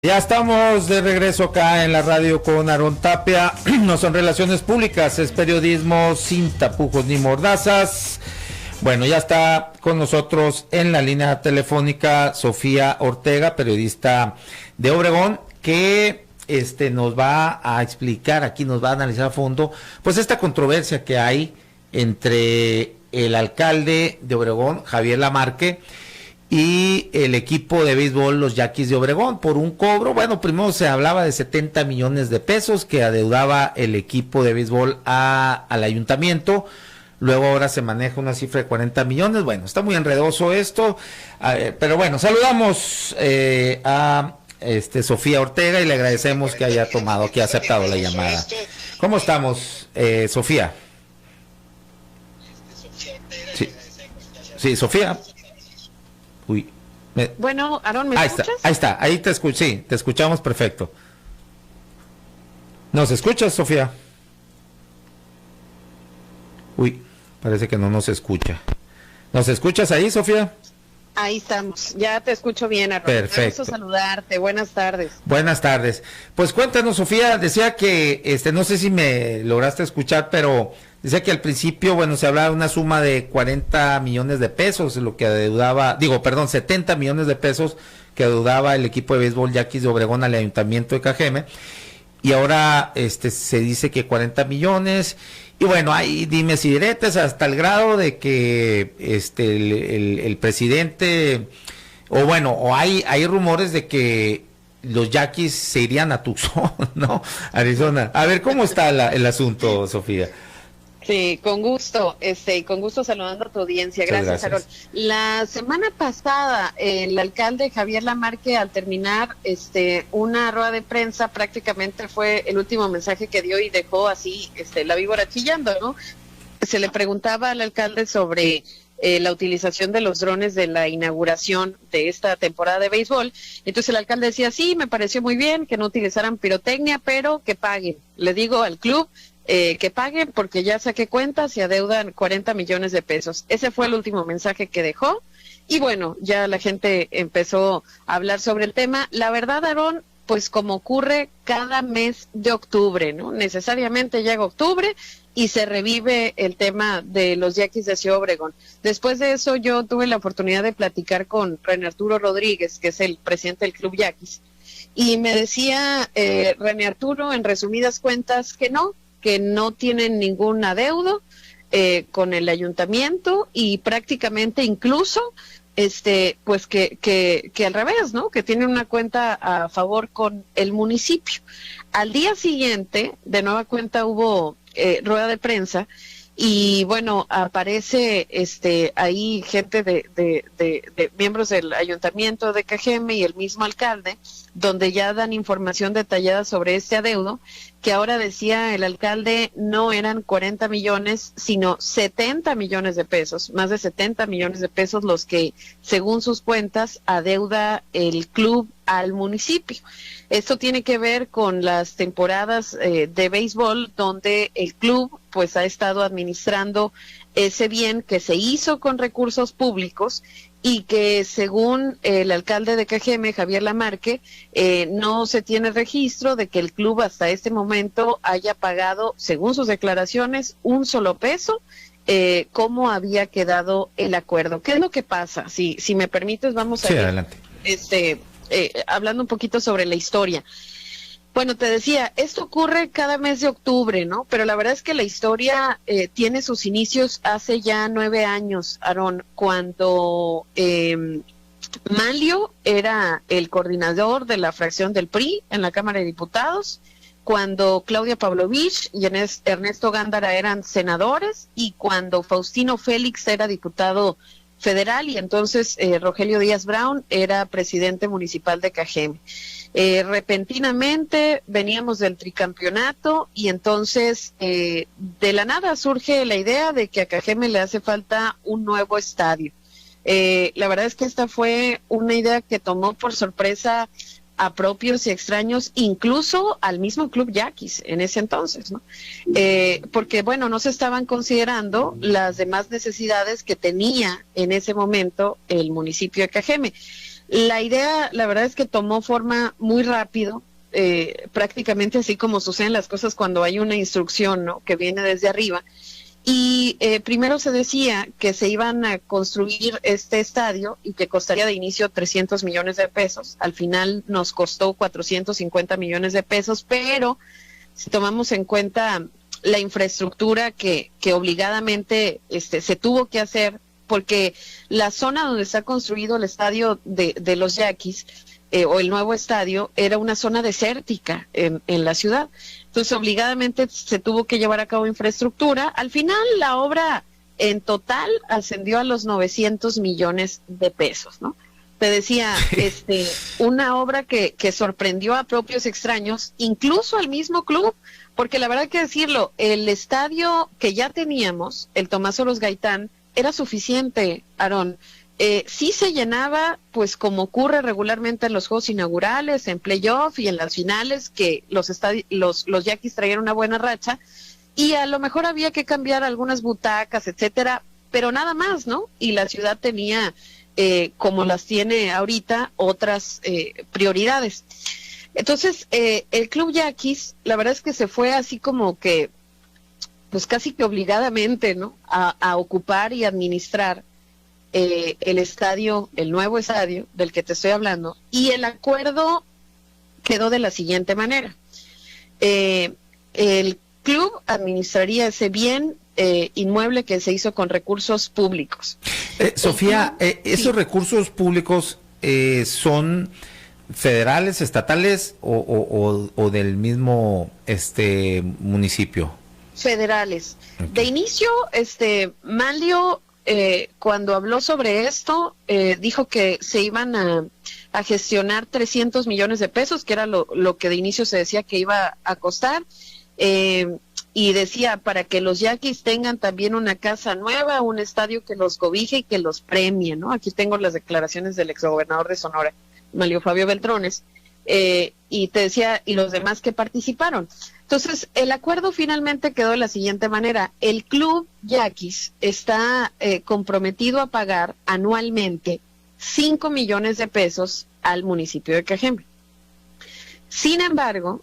Ya estamos de regreso acá en la radio con Aarón Tapia. No son relaciones públicas, es periodismo sin tapujos ni mordazas. Bueno, ya está con nosotros en la línea telefónica Sofía Ortega, periodista de Obregón, que nos va a explicar, aquí nos va a analizar a fondo, pues esta controversia que hay entre el alcalde de Obregón, Javier Lamarque, y el equipo de béisbol, los Yaquis de Obregón, por un cobro. Bueno, primero se hablaba de 70 millones de pesos que adeudaba el equipo de béisbol al ayuntamiento. Luego ahora se maneja una cifra de 40 millones. Bueno, está muy enredoso esto. Pero bueno, saludamos a Sofía Ortega y le agradecemos que haya tomado, que ha aceptado la llamada. ¿Cómo estamos, Sofía? Sí, Sofía. Uy. Bueno, Aarón, ¿me escuchas? Ahí te escucho, sí, te escuchamos perfecto. ¿Nos escuchas, Sofía? Uy, parece que no nos escucha. ¿Nos escuchas ahí, Sofía? Ahí estamos, ya te escucho bien, Aarón. Perfecto. Vamos a saludarte, buenas tardes. Buenas tardes. Pues cuéntanos, Sofía, decía que, no sé si me lograste escuchar, pero decía que al principio, bueno, se hablaba de una suma de 40 millones de pesos, lo que adeudaba, 70 millones de pesos que adeudaba el equipo de béisbol Yaquis de Obregón al ayuntamiento de Cajeme, y ahora se dice que 40 millones, y bueno, hay dimes y diretes hasta el grado de que el presidente, o hay rumores de que los Yaquis se irían a Tucson, ¿no? Arizona. A ver, ¿cómo está el asunto, Sofía? Sí, con gusto, con gusto saludando a tu audiencia. Gracias, Aarón. La semana pasada, el alcalde Javier Lamarque, al terminar una rueda de prensa, prácticamente fue el último mensaje que dio y dejó así la víbora chillando, ¿no? Se le preguntaba al alcalde sobre la utilización de los drones de la inauguración de esta temporada de béisbol. Entonces el alcalde decía, sí, me pareció muy bien que no utilizaran pirotecnia, pero que paguen. Le digo al club que paguen porque ya saqué cuentas y adeudan 40 millones de pesos. Ese fue el último mensaje que dejó. Y bueno, ya la gente empezó a hablar sobre el tema. La verdad, Aarón, pues como ocurre cada mes de octubre, ¿no? Necesariamente llega octubre y se revive el tema de los Yaquis de Ciudad Obregón. Después de eso yo tuve la oportunidad de platicar con René Arturo Rodríguez, que es el presidente del Club Yaquis, y me decía René Arturo, en resumidas cuentas, que no tienen ningún adeudo con el ayuntamiento y prácticamente incluso pues que al revés, ¿no? Que tienen una cuenta a favor con el municipio. Al día siguiente, de nueva cuenta hubo rueda de prensa y bueno, aparece ahí gente de miembros del ayuntamiento de Cajeme y el mismo alcalde, donde ya dan información detallada sobre este adeudo, que ahora decía el alcalde no eran 40 millones, sino 70 millones de pesos, más de 70 millones de pesos los que, según sus cuentas, adeuda el club al municipio. Esto tiene que ver con las temporadas de béisbol, donde el club pues ha estado administrando ese bien que se hizo con recursos públicos y que según el alcalde de Cajeme, Javier Lamarque, no se tiene registro de que el club hasta este momento haya pagado, según sus declaraciones, un solo peso, cómo había quedado el acuerdo. ¿Qué es lo que pasa? Si me permites, vamos a ir, adelante. Hablando un poquito sobre la historia. Bueno, te decía, esto ocurre cada mes de octubre, ¿no? Pero la verdad es que la historia tiene sus inicios hace ya 9 años, Aarón, cuando Manlio era el coordinador de la fracción del PRI en la Cámara de Diputados, cuando Claudia Pavlovich y Ernesto Gándara eran senadores y cuando Faustino Félix era diputado federal y entonces Rogelio Díaz Brown era presidente municipal de Cajeme. Repentinamente veníamos del tricampeonato y entonces de la nada surge la idea de que a Cajeme le hace falta un nuevo estadio. La verdad es que esta fue una idea que tomó por sorpresa a propios y extraños, incluso al mismo Club Yaquis en ese entonces, ¿no? Porque, bueno, no se estaban considerando las demás necesidades que tenía en ese momento el municipio de Cajeme. La idea, la verdad es que tomó forma muy rápido, prácticamente así como suceden las cosas cuando hay una instrucción, ¿no?, que viene desde arriba. Y primero se decía que se iban a construir este estadio y que costaría de inicio 300 millones de pesos. Al final nos costó 450 millones de pesos, pero si tomamos en cuenta la infraestructura que obligadamente se tuvo que hacer, porque la zona donde está construido el estadio de los Yaquis, o el nuevo estadio, era una zona desértica en la ciudad. Entonces, obligadamente se tuvo que llevar a cabo infraestructura. Al final, la obra en total ascendió a los 900 millones de pesos, ¿no? Te decía, una obra que sorprendió a propios extraños, incluso al mismo club, porque la verdad hay que decirlo, el estadio que ya teníamos, el Tomás Oroz Gaitán, era suficiente, Aarón. Sí se llenaba, pues como ocurre regularmente en los juegos inaugurales, en playoff y en las finales, que los Yaquis traían una buena racha, y a lo mejor había que cambiar algunas butacas, etcétera, pero nada más, ¿no? Y la ciudad tenía, como las tiene ahorita, otras prioridades. Entonces, el Club Yaquis, la verdad es que se fue así como que, pues casi que obligadamente, ¿no?, a ocupar y administrar el estadio, el nuevo estadio del que te estoy hablando, y el acuerdo quedó de la siguiente manera. El club administraría ese bien inmueble que se hizo con recursos públicos. Sofía, ¿esos recursos públicos son federales, estatales o del mismo municipio? Federales. Okay. De inicio, Manlio, cuando habló sobre esto, dijo que se iban a gestionar 300 millones de pesos, que era lo que de inicio se decía que iba a costar, y decía, para que los Yaquis tengan también una casa nueva, un estadio que los cobije y que los premie, ¿no? Aquí tengo las declaraciones del exgobernador de Sonora, Manlio Fabio Beltrones, y te decía, y los demás que participaron. Entonces, el acuerdo finalmente quedó de la siguiente manera. El Club Yaquis está comprometido a pagar anualmente 5 millones de pesos al municipio de Cajeme. Sin embargo,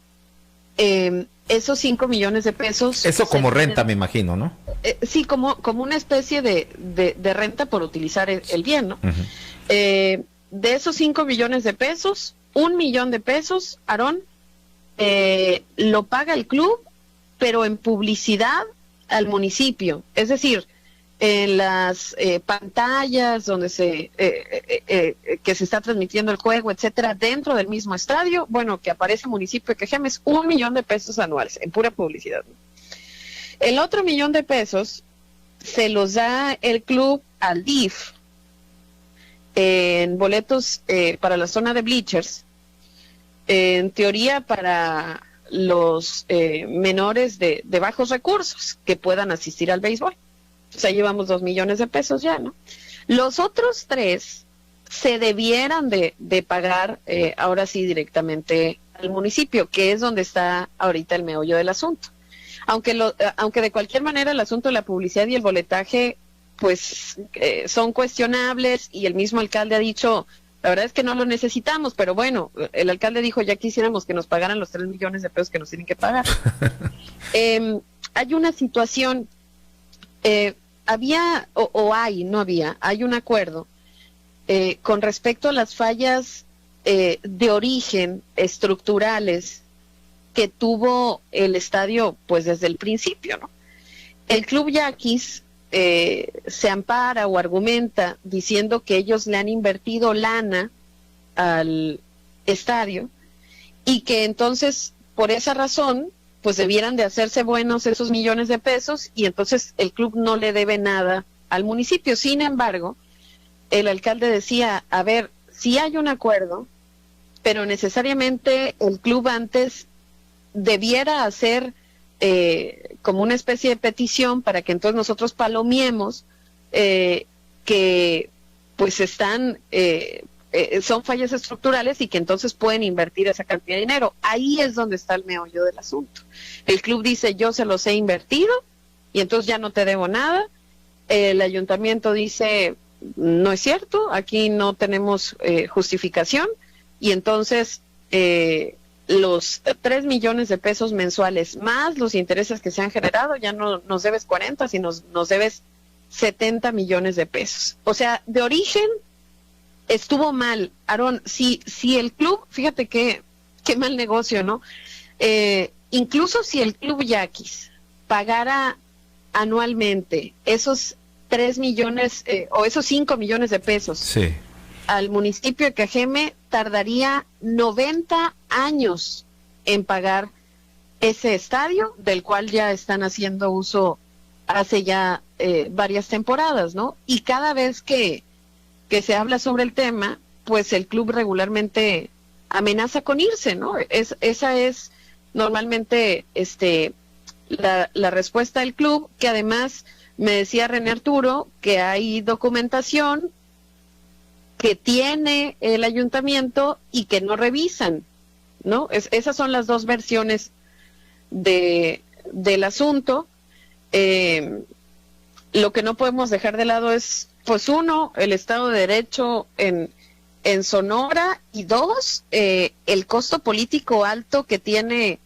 esos 5 millones de pesos... Eso como renta, me imagino, ¿no? Sí, como una especie de renta por utilizar el bien, ¿no? Uh-huh. De esos 5 millones de pesos, 1 millón de pesos, Aarón, lo paga el club, pero en publicidad al municipio. Es decir, en las pantallas donde que se está transmitiendo el juego, etcétera, dentro del mismo estadio, bueno, que aparece municipio de Cajeme, es 1 millón de pesos anuales en pura publicidad. El otro 1 millón de pesos se los da el club al DIF en boletos para la zona de bleachers, en teoría para los menores de bajos recursos que puedan asistir al béisbol. O sea, llevamos 2 millones de pesos ya, ¿no? Los otros 3 se debieran de pagar ahora sí directamente al municipio, que es donde está ahorita el meollo del asunto. Aunque de cualquier manera el asunto de la publicidad y el boletaje pues son cuestionables, y el mismo alcalde ha dicho, la verdad es que no lo necesitamos, pero bueno, el alcalde dijo, ya quisiéramos que nos pagaran los 3 millones de pesos que nos tienen que pagar. Hay una situación, hay un acuerdo con respecto a las fallas de origen estructurales que tuvo el estadio pues desde el principio, ¿no? El Club Yaquis se ampara o argumenta diciendo que ellos le han invertido lana al estadio y que entonces por esa razón pues debieran de hacerse buenos esos millones de pesos, y entonces el club no le debe nada al municipio. Sin embargo, el alcalde decía, a ver, sí hay un acuerdo, pero necesariamente el club antes debiera hacer como una especie de petición para que entonces nosotros palomiemos que pues están son fallas estructurales y que entonces pueden invertir esa cantidad de dinero. Ahí es donde está el meollo del asunto. El club dice, yo se los he invertido y entonces ya no te debo nada. El ayuntamiento dice, no es cierto, aquí no tenemos justificación, y entonces los 3 millones de pesos mensuales más los intereses que se han generado, ya no nos debes 40, sino nos debes 70 millones de pesos. O sea, de origen estuvo mal. Aarón, si el club, fíjate qué mal negocio, ¿no? Incluso si el Club Yaquis pagara anualmente esos 3 millones o esos 5 millones de pesos, sí, al municipio de Cajeme tardaría 90 años en pagar ese estadio, del cual ya están haciendo uso hace ya varias temporadas, ¿no? Y cada vez que se habla sobre el tema, pues el club regularmente amenaza con irse, ¿no? Esa es normalmente la respuesta del club, que además me decía René Arturo que hay documentación que tiene el ayuntamiento y que no revisan, ¿no? Esas son las dos versiones del asunto. Lo que no podemos dejar de lado es, pues uno, el Estado de Derecho en Sonora, y dos, el costo político alto que tiene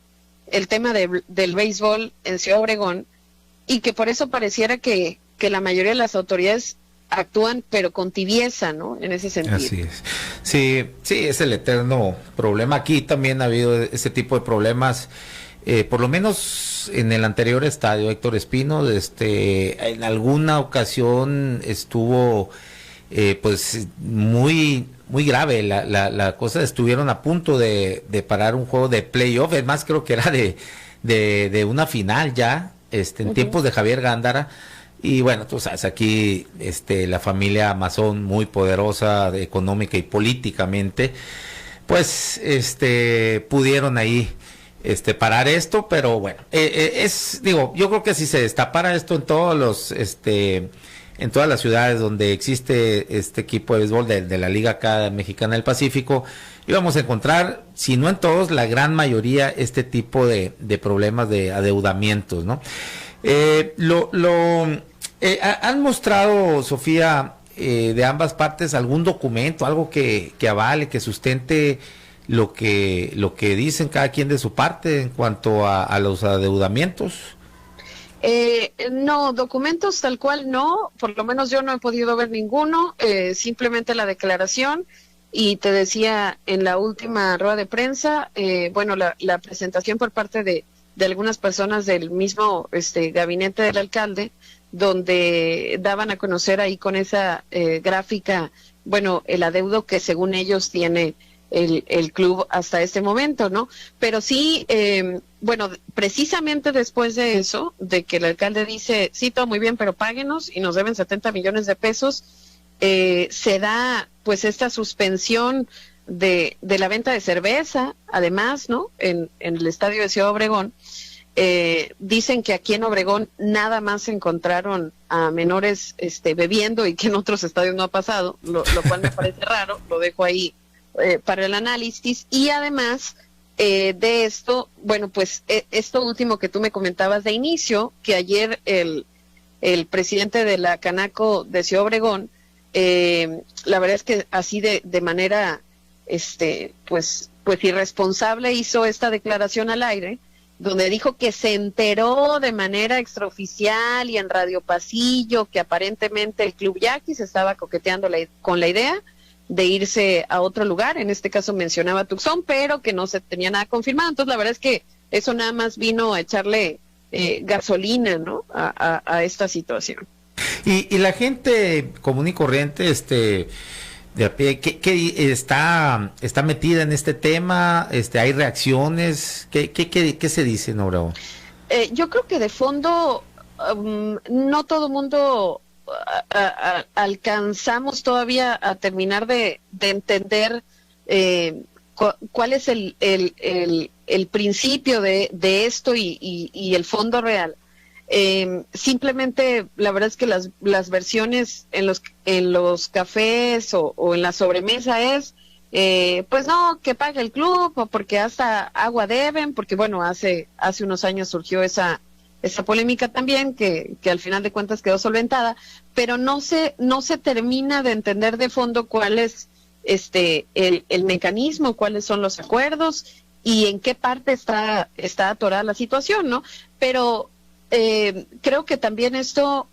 el tema del béisbol en Ciudad Obregón, y que por eso pareciera que la mayoría de las autoridades actúan pero con tibieza, ¿no? En ese sentido. Así es. Sí, es el eterno problema. Aquí también ha habido ese tipo de problemas, por lo menos en el anterior estadio, Héctor Espino, en alguna ocasión estuvo pues muy grave la cosa. Estuvieron a punto de parar un juego de playoff, es más, creo que era de una final ya, en tiempos de Javier Gándara. Y bueno, tú sabes, aquí la familia Mazón, muy poderosa económica y políticamente, pues pudieron ahí parar esto, pero bueno, yo creo que si se destapara esto en todos los en todas las ciudades donde existe este equipo de béisbol de la Liga acá Mexicana del Pacífico, íbamos a encontrar, si no en todos, la gran mayoría, este tipo de problemas de adeudamientos, ¿no? ¿Han mostrado, Sofía, de ambas partes algún documento, algo que avale, que sustente lo que dicen cada quien de su parte en cuanto a los adeudamientos? No, documentos tal cual no, por lo menos yo no he podido ver ninguno, simplemente la declaración. Y te decía en la última rueda de prensa, bueno, la presentación por parte de algunas personas del mismo gabinete del alcalde, donde daban a conocer ahí con esa gráfica, bueno, el adeudo que según ellos tiene el club hasta este momento, ¿no? Pero sí, bueno, precisamente después de eso, de que el alcalde dice, sí, todo muy bien, pero páguenos, y nos deben 70 millones de pesos, se da pues esta suspensión de la venta de cerveza, además, ¿no? En el estadio de Ciudad Obregón. Dicen que aquí en Obregón nada más encontraron a menores bebiendo, y que en otros estadios no ha pasado, lo cual me parece raro, lo dejo ahí para el análisis. Y además de esto, bueno, pues esto último que tú me comentabas de inicio, que ayer el presidente de la Canaco de Ciudad Obregón, la verdad es que así de manera pues irresponsable hizo esta declaración al aire, donde dijo que se enteró de manera extraoficial y en Radio Pasillo que aparentemente el Club Yaquis estaba coqueteando con la idea de irse a otro lugar. En este caso mencionaba Tucson, pero que no se tenía nada confirmado. Entonces la verdad es que eso nada más vino a echarle gasolina, ¿no? a esta situación. Y la gente común y corriente, de a pie, ¿qué está metida en este tema? ¿Hay reacciones? ¿Qué se dice en Obregón? Yo creo que de fondo no todo mundo alcanzamos todavía a terminar de entender cuál es el principio de esto y el fondo real. Simplemente la verdad es que las versiones en los cafés o en la sobremesa es pues no, que pague el club, o porque hasta agua deben, porque bueno, hace unos años surgió esa esa polémica también, que al final de cuentas quedó solventada, pero no se termina de entender de fondo cuál es el mecanismo, cuáles son los acuerdos y en qué parte está atorada la situación, ¿no? Pero creo que también esto,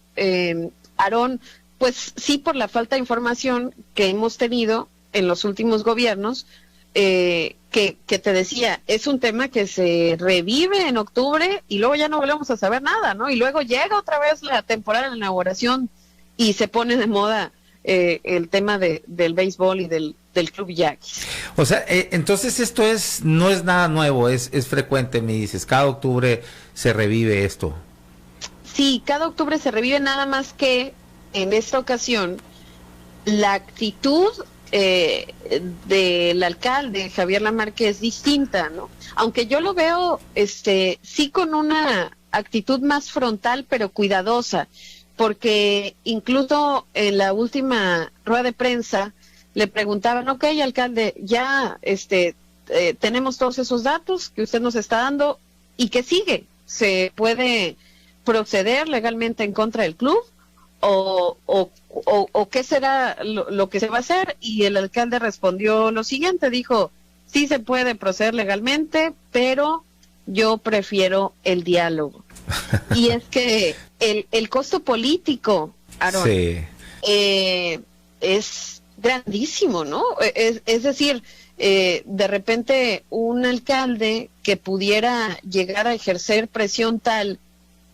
Aarón, pues sí, por la falta de información que hemos tenido en los últimos gobiernos, que te decía, es un tema que se revive en octubre y luego ya no volvemos a saber nada, ¿no? Y luego llega otra vez la temporada de inauguración y se pone de moda el tema del béisbol y del Club Yaquis. O sea, entonces esto no es nada nuevo, es frecuente, me dices, cada octubre se revive esto. Sí, cada octubre se revive, nada más que en esta ocasión la actitud del alcalde Javier Lamarque es distinta, ¿no? Aunque yo lo veo sí con una actitud más frontal pero cuidadosa, porque incluso en la última rueda de prensa le preguntaban, ok, alcalde, ya tenemos todos esos datos que usted nos está dando, ¿y qué sigue? ¿Se puede proceder legalmente en contra del club? ¿O qué será lo que se va a hacer? Y el alcalde respondió lo siguiente, dijo, sí se puede proceder legalmente, pero yo prefiero el diálogo. Y es que el costo político, Aarón, sí, es grandísimo, ¿no? Es decir, de repente un alcalde que pudiera llegar a ejercer presión tal,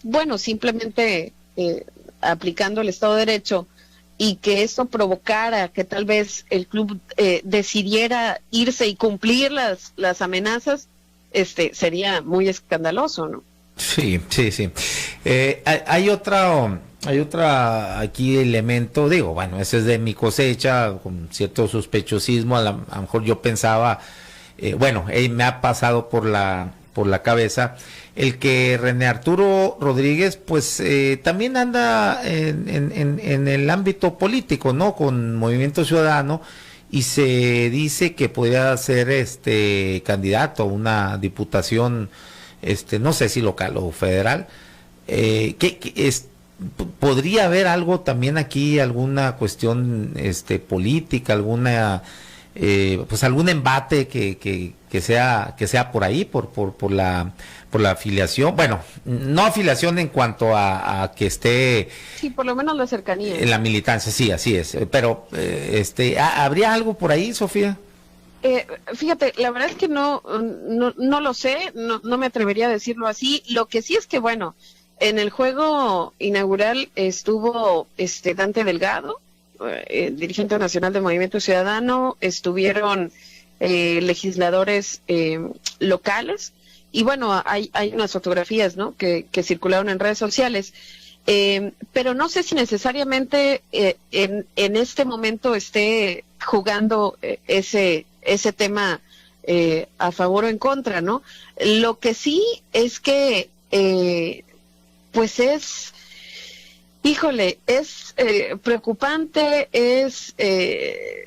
bueno, simplemente aplicando el Estado de Derecho, y que esto provocara que tal vez el club decidiera irse y cumplir las amenazas, sería muy escandaloso, ¿no? Sí. Hay otra aquí elemento, digo, bueno, ese es de mi cosecha, con cierto sospechosismo, a lo mejor yo pensaba, me ha pasado por la cabeza el que René Arturo Rodríguez pues también anda en el ámbito político, ¿no? Con Movimiento Ciudadano, y se dice que podría ser candidato a una diputación, no sé si local o federal. ¿Podría haber algo también aquí, alguna cuestión política, alguna pues algún embate que sea por ahí, por la afiliación? Bueno, no afiliación en cuanto a que esté, sí, por lo menos la cercanía en la militancia, sí, así es, pero ¿habría algo por ahí, Sofía? Fíjate, la verdad es que no lo sé, no me atrevería a decirlo así. Lo que sí es que, bueno, en el juego inaugural estuvo Dante Delgado, dirigente nacional del Movimiento Ciudadano, estuvieron legisladores locales, y bueno, hay unas fotografías, ¿no?, que circularon en redes sociales, pero no sé si necesariamente en este momento esté jugando ese tema a favor o en contra, ¿no? Lo que sí es que pues es preocupante, es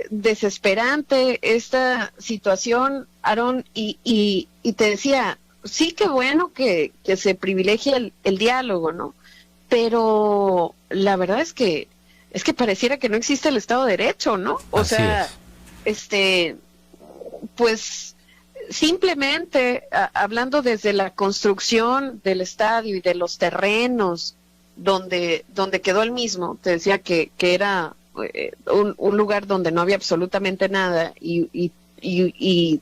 desesperante esta situación, Aarón, y te decía, sí, que bueno que se privilegie el diálogo, ¿no? Pero la verdad es que pareciera que no existe el Estado de Derecho, ¿no? O Así sea, es. Pues simplemente hablando desde la construcción del estadio y de los terrenos donde quedó el mismo, te decía que era un lugar donde no había absolutamente nada y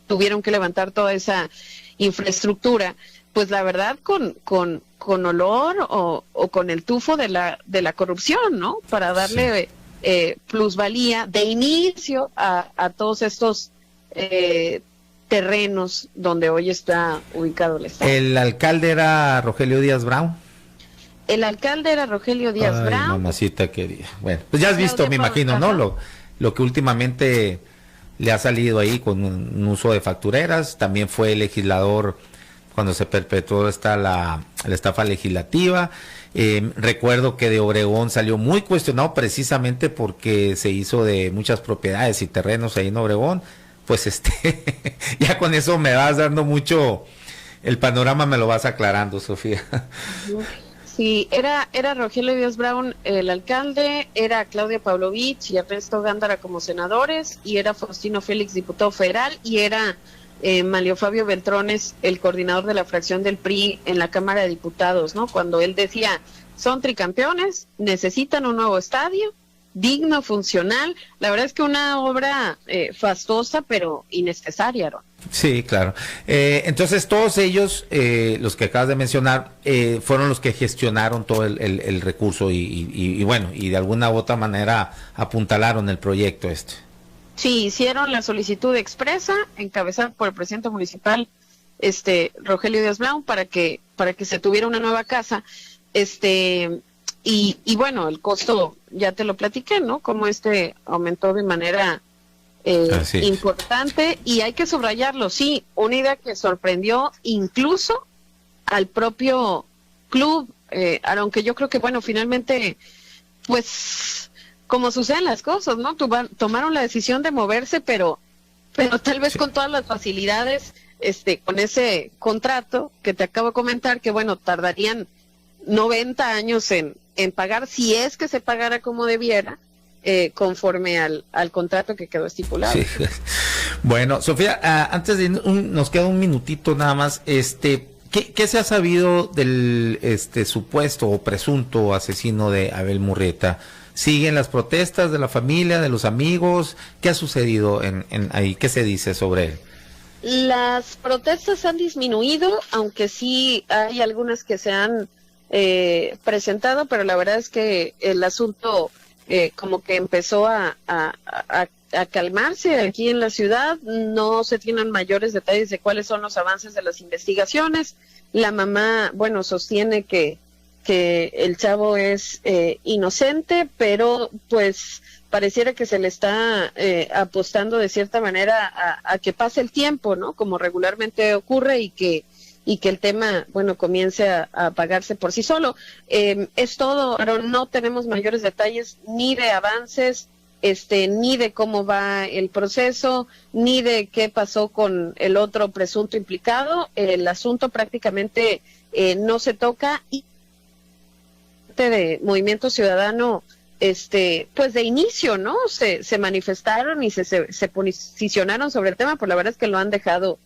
tuvieron que levantar toda esa infraestructura, pues la verdad con olor o con el tufo de la corrupción, ¿no? Para darle plusvalía de inicio a todos estos terrenos donde hoy está ubicado el Estado. ¿El alcalde era Rogelio Díaz Brown? El alcalde era Rogelio Díaz Brown. Mamacita querida. Bueno, pues ya has visto, me imagino, ¿no? Lo que últimamente le ha salido ahí con un uso de factureras. También fue legislador cuando se perpetuó la estafa legislativa. Recuerdo que de Obregón salió muy cuestionado precisamente porque se hizo de muchas propiedades y terrenos ahí en Obregón. Pues ya con eso me vas dando mucho el panorama me lo vas aclarando, Sofía. Sí, era Rogelio Díaz Brown el alcalde, era Claudia Pavlovich y Ernesto Gándara como senadores, y era Faustino Félix diputado federal, y era Manlio Fabio Beltrones el coordinador de la fracción del PRI en la Cámara de Diputados, ¿no? Cuando él decía, son tricampeones, necesitan un nuevo estadio, digno, funcional. La verdad es que una obra fastuosa pero innecesaria, ¿no? Sí, claro. Entonces todos ellos, los que acabas de mencionar, fueron los que gestionaron todo el recurso y bueno, y de alguna u otra manera apuntalaron el proyecto este. Sí, hicieron la solicitud expresa, encabezada por el presidente municipal, Rogelio Díaz Brown, para que se tuviera una nueva casa, y bueno, el costo ya te lo platiqué, ¿no? Como aumentó de manera importante, y hay que subrayarlo, sí, una idea que sorprendió incluso al propio club, aunque yo creo que, bueno, finalmente, pues, como suceden las cosas, ¿no? Tomaron la decisión de moverse, pero tal vez con todas las facilidades, con ese contrato que te acabo de comentar, que bueno, tardarían 90 años en pagar, si es que se pagara como debiera, conforme al contrato que quedó estipulado. Sí. Bueno, Sofía, antes de nos queda un minutito nada más, ¿qué se ha sabido del supuesto o presunto asesino de Abel Murrieta? ¿Siguen las protestas de la familia, de los amigos? ¿Qué ha sucedido ahí? ¿Qué se dice sobre él? Las protestas han disminuido, aunque sí hay algunas que se han presentado, pero la verdad es que el asunto como que empezó a calmarse aquí en la ciudad. No se tienen mayores detalles de cuáles son los avances de las investigaciones. La mamá, bueno, sostiene que el chavo es inocente, pero pues pareciera que se le está apostando de cierta manera a que pase el tiempo, ¿no? Como regularmente ocurre, y que el tema, bueno, comience a apagarse por sí solo. Es todo, pero no tenemos mayores detalles ni de avances, ni de cómo va el proceso, ni de qué pasó con el otro presunto implicado. El asunto prácticamente no se toca, y de Movimiento Ciudadano, pues de inicio, ¿no? Se manifestaron y se posicionaron sobre el tema, pero la verdad es que lo han dejado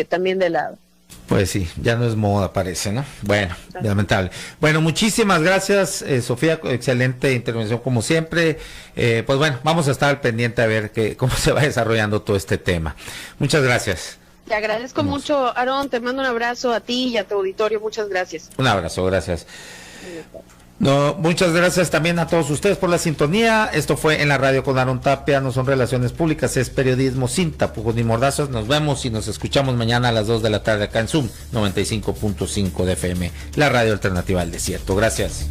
también de lado. Pues sí, ya no es moda, parece, ¿no? Bueno, lamentable. Bueno, muchísimas gracias, Sofía, excelente intervención como siempre. Pues bueno, vamos a estar al pendiente a ver cómo se va desarrollando todo este tema. Muchas gracias. Te agradezco mucho, Aarón, te mando un abrazo a ti y a tu auditorio, muchas gracias. Un abrazo, gracias. No, muchas gracias también a todos ustedes por la sintonía. Esto fue en la radio con Aarón Tapia. No son relaciones públicas, es periodismo sin tapujos ni mordazos. Nos vemos y nos escuchamos mañana a las 2 de la tarde acá en Zoom 95.5 de FM, la radio alternativa del desierto. Gracias.